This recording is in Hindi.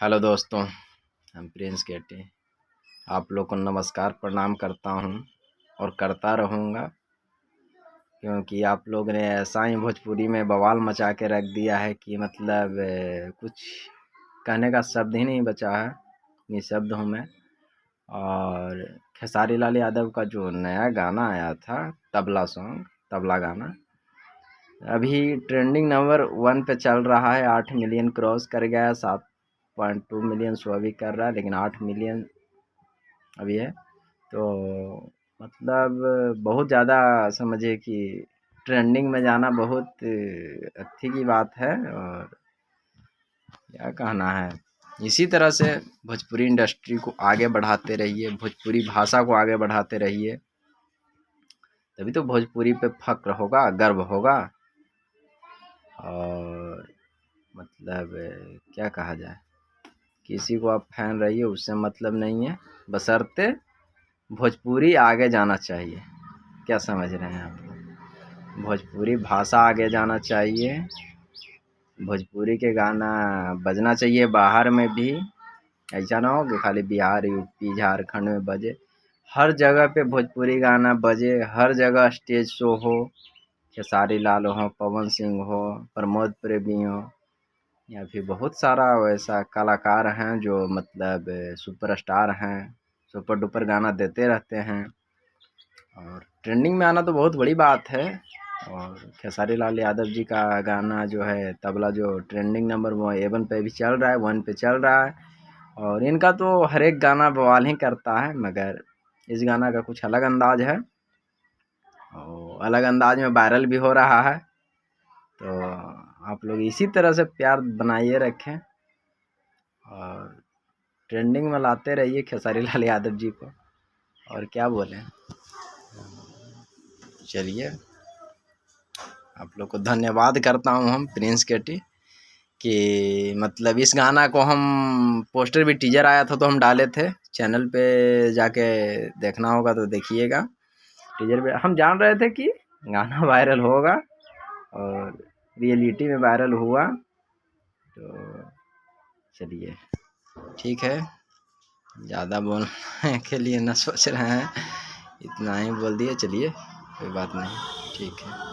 हेलो दोस्तों, हम प्रिंस केटी आप लोग को नमस्कार प्रणाम करता हूँ और करता रहूँगा, क्योंकि आप लोग ने ऐसा ही भोजपुरी में बवाल मचा के रख दिया है कि मतलब कुछ कहने का शब्द ही नहीं बचा है। निःशब्द हूँ मैं। और खेसारी लाल यादव का जो नया गाना आया था, तबला सॉन्ग, तबला गाना, अभी ट्रेंडिंग नंबर 1 पे चल रहा है। 8 मिलियन क्रॉस कर गया है। 7.2 मिलियन शो अभी कर रहा है, लेकिन 8 मिलियन अभी है। तो मतलब बहुत ज़्यादा समझिए कि ट्रेंडिंग में जाना बहुत अच्छी की बात है। और क्या कहना है, इसी तरह से भोजपुरी इंडस्ट्री को आगे बढ़ाते रहिए, भोजपुरी भाषा को आगे बढ़ाते रहिए, तभी तो भोजपुरी पे फक्र होगा, गर्व होगा। और मतलब क्या कहा जाए, किसी को आप फैन रहिए, उससे मतलब नहीं है, बशर्ते भोजपुरी आगे जाना चाहिए। क्या समझ रहे हैं आप लोग? भोजपुरी भाषा आगे जाना चाहिए, भोजपुरी के गाना बजना चाहिए बाहर में भी। ऐसा ना हो कि खाली बिहार, यूपी, झारखंड में बजे। हर जगह पे भोजपुरी गाना बजे, हर जगह स्टेज शो हो, खेसारी लाल हो, पवन सिंह हो, प्रमोद प्रेमी हो, या फिर बहुत सारा वैसा कलाकार हैं जो मतलब सुपरस्टार हैं, सुपर डुपर गाना देते रहते हैं। और ट्रेंडिंग में आना तो बहुत बड़ी बात है। और खेसारी लाल यादव जी का गाना जो है तबला, जो ट्रेंडिंग नंबर 1 पे भी चल रहा है, 1 पे चल रहा है। और इनका तो हर एक गाना बवाल ही करता है, मगर इस गाना का कुछ अलग अंदाज है और अलग अंदाज में वायरल भी हो रहा है। तो आप लोग इसी तरह से प्यार बनाइए रखें और ट्रेंडिंग में लाते रहिए खेसारी लाल यादव जी को। और क्या बोलें, चलिए, आप लोग को धन्यवाद करता हूँ हम प्रिंस केटी कि मतलब इस गाना को हम पोस्टर भी, टीजर आया था तो हम डाले थे चैनल पे, जाके देखना होगा तो देखिएगा। टीजर पे हम जान रहे थे कि गाना वायरल होगा और रियलिटी में वायरल हुआ। तो चलिए, ठीक है, ज़्यादा बोलने के लिए ना सोच रहे हैं, इतना ही बोल दिए। चलिए, कोई बात नहीं, ठीक है।